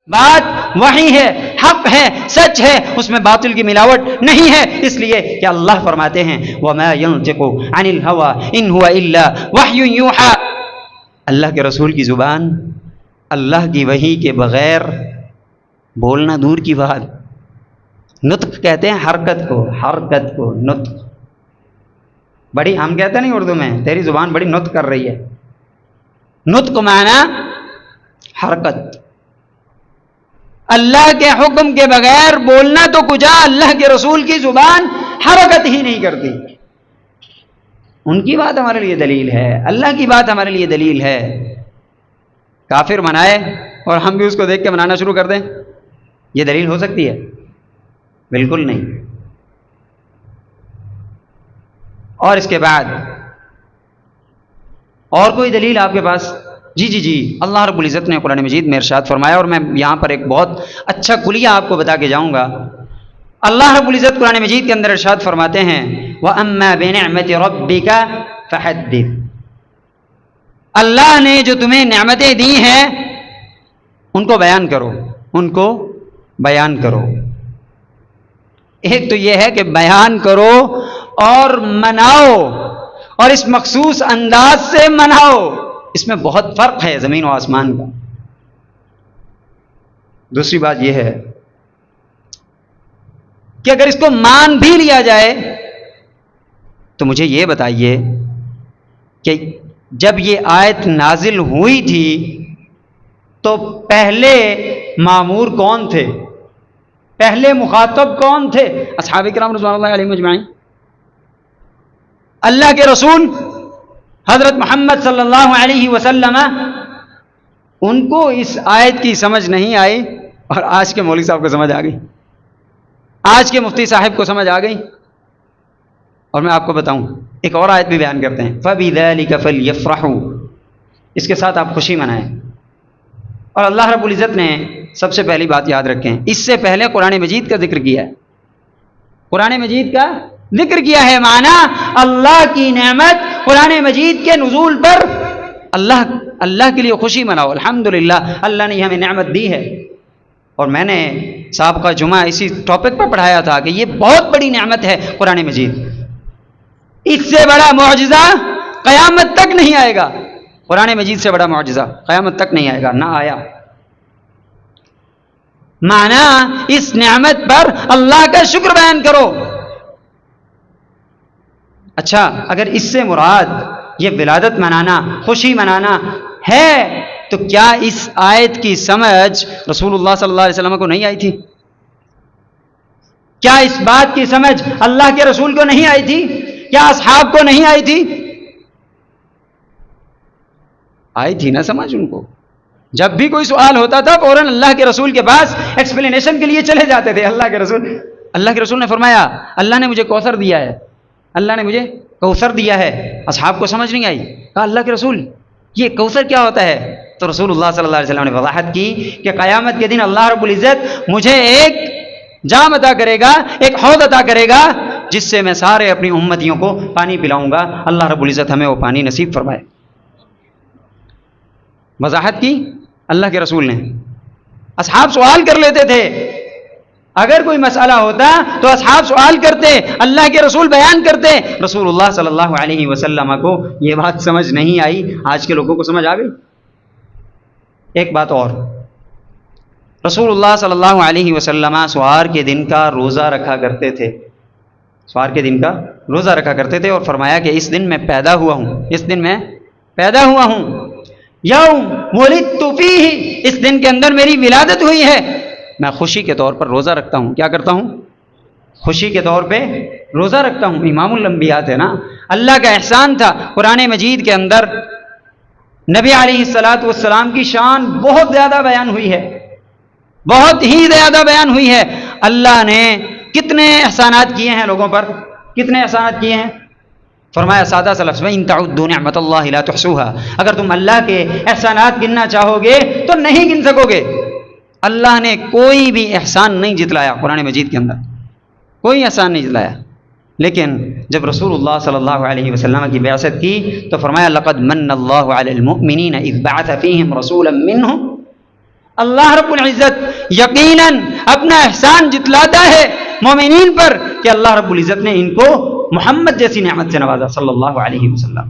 بات وحی ہے، حق ہے، سچ ہے، اس میں باطل کی ملاوٹ نہیں ہے، اس لیے کہ اللہ فرماتے ہیں وَمَا يَنطِقُ عَنِ الْهَوَىٰ إِنْ هُوَ إِلَّا وَحْيٌ يُوحَىٰ، اللہ کے رسول کی زبان اللہ کی وحی کے بغیر بولنا دور کی بات، نطق کہتے ہیں حرکت کو نطق، بڑی ہم کہتے نہیں اردو میں تیری زبان بڑی نطق کر رہی ہے، نطق معنی حرکت، اللہ کے حکم کے بغیر بولنا تو کجا، اللہ کے رسول کی زبان حرکت ہی نہیں کرتی، ان کی بات ہمارے لیے دلیل ہے، اللہ کی بات ہمارے لیے دلیل ہے۔ کافر منائے اور ہم بھی اس کو دیکھ کے منانا شروع کر دیں، یہ دلیل ہو سکتی ہے؟ بالکل نہیں۔ اور اس کے بعد اور کوئی دلیل آپ کے پاس؟ جی اللہ رب العزت نے قرآن مجید میں ارشاد فرمایا، اور میں یہاں پر ایک بہت اچھا کلیہ آپ کو بتا کے جاؤں گا۔ اللہ رب العزت قرآن مجید کے اندر ارشاد فرماتے ہیں وَأَمَّا بِنِعْمَةِ رَبِّكَ فَحَدِّثْ، اللہ نے جو تمہیں نعمتیں دی ہیں ان کو بیان کرو۔ ایک تو یہ ہے کہ بیان کرو اور مناؤ، اور اس مخصوص انداز سے مناؤ، اس میں بہت فرق ہے زمین و آسمان کا۔ دوسری بات یہ ہے کہ اگر اس کو مان بھی لیا جائے تو مجھے یہ بتائیے کہ جب یہ آیت نازل ہوئی تھی تو پہلے مامور کون تھے، پہلے مخاطب کون تھے؟ اصحاب کرام رضوان اللہ علیہم اجمعین۔ اللہ کے رسول حضرت محمد صلی اللہ علیہ وسلم، ان کو اس آیت کی سمجھ نہیں آئی، اور آج کے مولوی صاحب کو سمجھ آ گئی، آج کے مفتی صاحب کو سمجھ آ گئی۔ اور میں آپ کو بتاؤں ایک اور آیت بھی بیان کرتے ہیں فَبِذَلِكَ فَلْيَفْرَحُوا، اس کے ساتھ آپ خوشی منائیں۔ اور اللہ رب العزت نے سب سے پہلی بات یاد رکھیں، اس سے پہلے قرآن مجید کا ذکر کیا ہے، قرآن مجید کا ذکر کیا ہے، معنی اللہ کی نعمت قرآن مجید کے نزول پر اللہ کے لیے خوشی مناؤ، الحمدللہ اللہ نے ہمیں نعمت دی ہے۔ اور میں نے سابقہ جمعہ اسی ٹاپک پر پڑھایا تھا کہ یہ بہت بڑی نعمت ہے قرآن مجید، اس سے بڑا معجزہ قیامت تک نہیں آئے گا، قرآن مجید سے بڑا معجزہ قیامت تک نہیں آئے گا، نہ آیا۔ معنی اس نعمت پر اللہ کا شکر بیان کرو۔ اچھا، اگر اس سے مراد یہ ولادت منانا، خوشی منانا ہے تو کیا اس آیت کی سمجھ رسول اللہ صلی اللہ علیہ وسلم کو نہیں آئی تھی؟ کیا اس بات کی سمجھ اللہ کے رسول کو نہیں آئی تھی؟ کیا اصحاب کو نہیں آئی تھی؟ آئی تھی نا سمجھ ان کو۔ جب بھی کوئی سوال ہوتا تھا فوراً اللہ کے رسول کے پاس ایکسپلینیشن کے لیے چلے جاتے تھے۔ اللہ کے رسول نے فرمایا اللہ نے مجھے کوثر دیا ہے، اللہ نے مجھے کوثر دیا ہے۔ اصحاب کو سمجھ نہیں آئی، کہا اللہ کے رسول یہ کوثر کیا ہوتا ہے؟ تو رسول اللہ صلی اللہ علیہ وسلم نے وضاحت کی کہ قیامت کے دن اللہ رب العزت مجھے ایک جام عطا کرے گا، ایک حوض عطا کرے گا، جس سے میں سارے اپنی امتیوں کو پانی پلاؤں گا۔ اللہ رب العزت ہمیں وہ پانی نصیب فرمائے۔ وضاحت کی اللہ کے رسول نے۔ اصحاب سوال کر لیتے تھے، اگر کوئی مسئلہ ہوتا تو اصحاب سوال کرتے، اللہ کے رسول بیان کرتے۔ رسول اللہ صلی اللہ علیہ وسلم کو یہ بات سمجھ نہیں آئی، آج کے لوگوں کو سمجھ آ گئی۔ ایک بات اور، رسول اللہ صلی اللہ علیہ وسلم سوار کے دن کا روزہ رکھا کرتے تھے، سوار کے دن کا روزہ رکھا کرتے تھے، اور فرمایا کہ اس دن میں پیدا ہوا ہوں، اس دن میں پیدا ہوا ہوں، یوم ولدت فیہ، اس دن کے اندر میری ولادت ہوئی ہے، میں خوشی کے طور پر روزہ رکھتا ہوں۔ کیا کرتا ہوں؟ خوشی کے طور پہ روزہ رکھتا ہوں۔ امام الانبیاء تھے نا، اللہ کا احسان تھا، قرآن مجید کے اندر نبی علیہ الصلاۃ والسلام کی شان بہت زیادہ بیان ہوئی ہے، بہت ہی زیادہ بیان ہوئی ہے۔ اللہ نے کتنے احسانات کیے ہیں لوگوں پر، کتنے احسانات کیے ہیں؟ فرمایا سادہ سا لفظ میں ان تعدوا نعمت اللہ لا تحصوها، اگر تم اللہ کے احسانات گننا چاہو گے تو نہیں گن سکو گے۔ اللہ نے کوئی بھی احسان نہیں جتلایا قرآن مجید کے اندر، کوئی احسان نہیں جتلایا، لیکن جب رسول اللہ صلی اللہ علیہ وسلم کی بعثت کی تو فرمایا لقد من اللہ علی المؤمنین اذ بعث فیہم رسولا منہم، اللہ رب العزت یقیناً اپنا احسان جتلاتا ہے مومنین پر کہ اللہ رب العزت نے ان کو محمد جیسی نعمت سے نوازا صلی اللہ علیہ وسلم.